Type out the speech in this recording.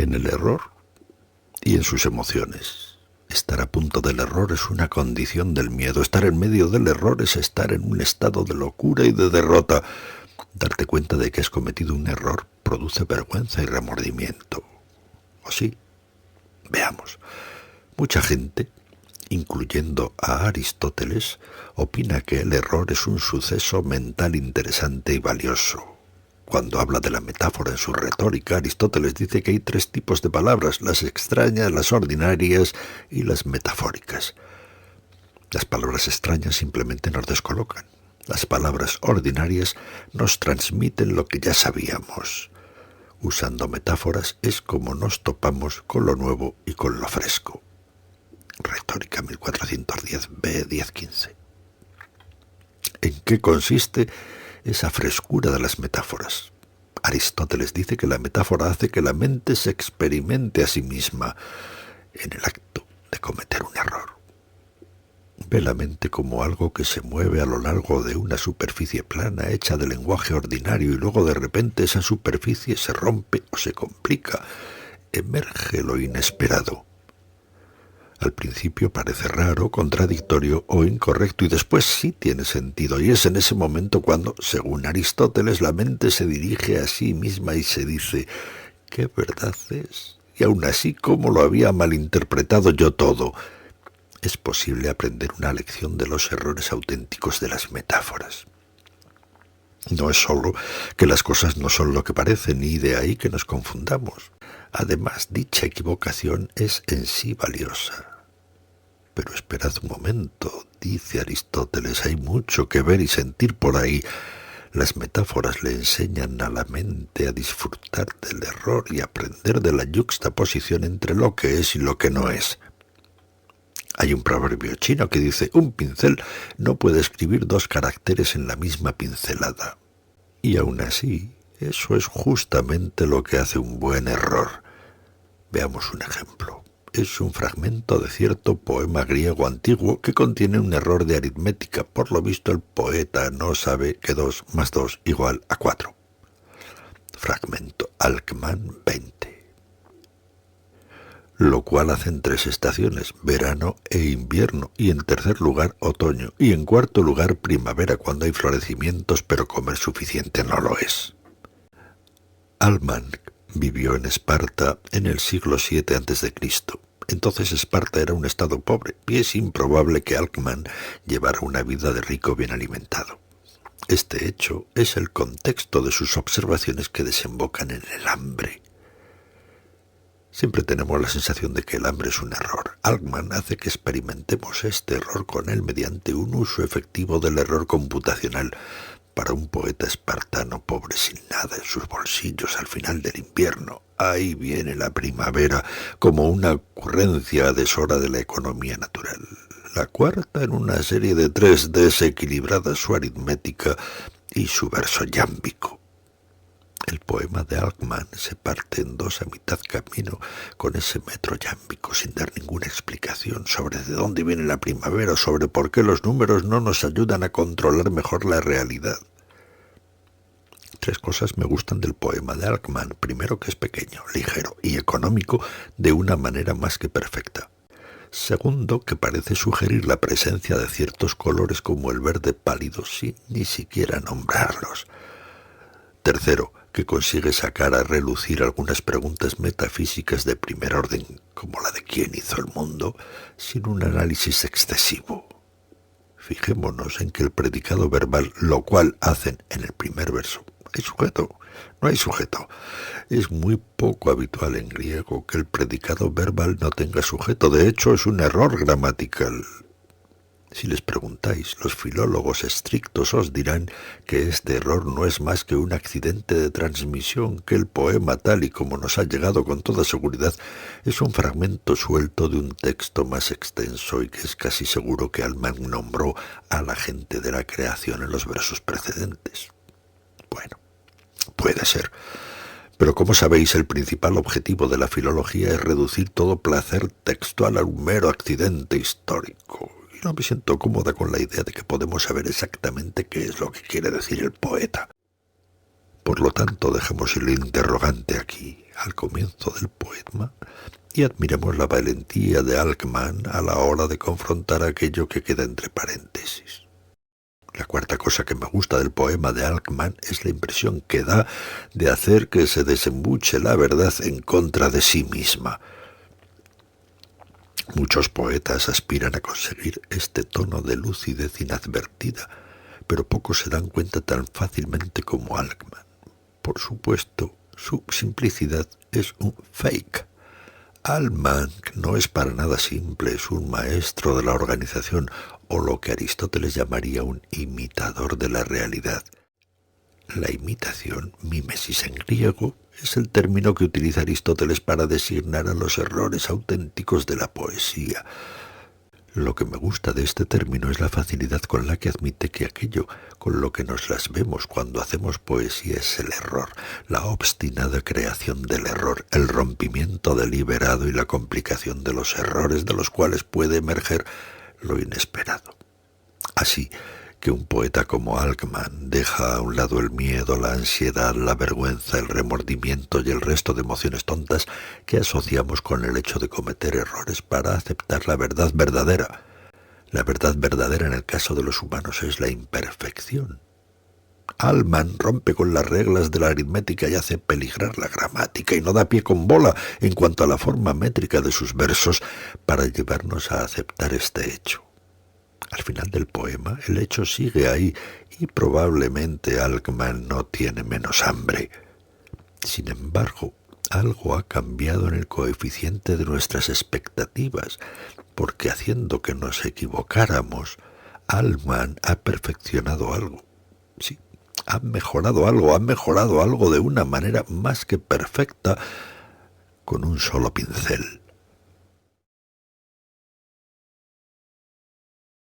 en el error y en sus emociones. Estar a punto del error es una condición del miedo. Estar en medio del error es estar en un estado de locura y de derrota. Darte cuenta de que has cometido un error produce vergüenza y remordimiento. ¿O sí? Veamos. Mucha gente, incluyendo a Aristóteles, opina que el error es un suceso mental interesante y valioso. Cuando habla de la metáfora en su retórica, Aristóteles dice que hay tres tipos de palabras: las extrañas, las ordinarias y las metafóricas. Las palabras extrañas simplemente nos descolocan. Las palabras ordinarias nos transmiten lo que ya sabíamos. Usando metáforas es como nos topamos con lo nuevo y con lo fresco. Retórica 1410b 1015. ¿En qué consiste esa frescura de las metáforas? Aristóteles dice que la metáfora hace que la mente se experimente a sí misma en el acto de cometer un error. Ve la mente como algo que se mueve a lo largo de una superficie plana hecha de lenguaje ordinario y luego de repente esa superficie se rompe o se complica. Emerge lo inesperado. Al principio parece raro, contradictorio o incorrecto y después sí tiene sentido. Y es en ese momento cuando, según Aristóteles, la mente se dirige a sí misma y se dice: ¿qué verdad es? Y aún así, ¿cómo lo había malinterpretado yo todo? Es posible aprender una lección de los errores auténticos de las metáforas. No es solo que las cosas no son lo que parecen y de ahí que nos confundamos. Además, dicha equivocación es en sí valiosa. Pero esperad un momento, dice Aristóteles, hay mucho que ver y sentir por ahí. Las metáforas le enseñan a la mente a disfrutar del error y aprender de la yuxtaposición entre lo que es y lo que no es. Hay un proverbio chino que dice: un pincel no puede escribir dos caracteres en la misma pincelada. Y aún así, eso es justamente lo que hace un buen error. Veamos un ejemplo. Es un fragmento de cierto poema griego antiguo que contiene un error de aritmética. Por lo visto, el poeta no sabe que 2 más 2 igual a 4. Fragmento Alcman 20. Lo cual hacen 3 estaciones, verano e invierno, y en tercer lugar otoño, y en cuarto lugar primavera, cuando hay florecimientos, pero comer suficiente no lo es. Alcman vivió en Esparta en el siglo VII a.C. Entonces Esparta era un estado pobre, y es improbable que Alcman llevara una vida de rico bien alimentado. Este hecho es el contexto de sus observaciones que desembocan en el hambre. Siempre tenemos la sensación de que el hambre es un error. Alcman hace que experimentemos este error con él mediante un uso efectivo del error computacional. Para un poeta espartano pobre sin nada en sus bolsillos al final del invierno, ahí viene la primavera como una ocurrencia deshora de la economía natural. La cuarta en una serie de 3 desequilibrada su aritmética y su verso yámbico. El poema de Alcman se parte en 2 a mitad camino con ese metro yámbico sin dar ninguna explicación sobre de dónde viene la primavera o sobre por qué los números no nos ayudan a controlar mejor la realidad. 3 cosas me gustan del poema de Alcman. Primero, que es pequeño, ligero y económico de una manera más que perfecta. Segundo, que parece sugerir la presencia de ciertos colores como el verde pálido sin ni siquiera nombrarlos. Tercero, que consigue sacar a relucir algunas preguntas metafísicas de primer orden, como la de quién hizo el mundo, sin un análisis excesivo. Fijémonos en que el predicado verbal, lo cual hacen en el primer verso. ¿Hay sujeto? No hay sujeto. Es muy poco habitual en griego que el predicado verbal no tenga sujeto. De hecho, es un error gramatical. Si les preguntáis, los filólogos estrictos os dirán que este error no es más que un accidente de transmisión, que el poema, tal y como nos ha llegado con toda seguridad, es un fragmento suelto de un texto más extenso y que es casi seguro que Alcman nombró a la gente de la creación en los versos precedentes. Bueno, puede ser. Pero como sabéis, el principal objetivo de la filología es reducir todo placer textual a un mero accidente histórico. No me siento cómoda con la idea de que podemos saber exactamente qué es lo que quiere decir el poeta. Por lo tanto, dejemos el interrogante aquí. al comienzo del poema y admiremos la valentía de Alckman a la hora de confrontar aquello que queda entre paréntesis. La cuarta cosa que me gusta del poema de Alckman es la impresión que da de hacer que se desembuche la verdad en contra de sí misma. Muchos poetas aspiran a conseguir este tono de lucidez inadvertida, pero pocos se dan cuenta tan fácilmente como Alckman. Por supuesto, su simplicidad es un fake. Alckman no es para nada simple, es un maestro de la organización, o lo que Aristóteles llamaría un imitador de la realidad. La imitación, mímesis en griego, es el término que utiliza Aristóteles para designar a los errores auténticos de la poesía. Lo que me gusta de este término es la facilidad con la que admite que aquello con lo que nos las vemos cuando hacemos poesía es el error, la obstinada creación del error, el rompimiento deliberado y la complicación de los errores de los cuales puede emerger lo inesperado. Así que un poeta como Alckman deja a un lado el miedo, la ansiedad, la vergüenza, el remordimiento y el resto de emociones tontas que asociamos con el hecho de cometer errores para aceptar la verdad verdadera. La verdad verdadera en el caso de los humanos es la imperfección. Alckman rompe con las reglas de la aritmética y hace peligrar la gramática y no da pie con bola en cuanto a la forma métrica de sus versos para llevarnos a aceptar este hecho. Al final del poema, el hecho sigue ahí y probablemente Alckman no tiene menos hambre. Sin embargo, algo ha cambiado en el coeficiente de nuestras expectativas, porque haciendo que nos equivocáramos, Alckman ha perfeccionado algo. Sí, ha mejorado algo de una manera más que perfecta con un solo pincel.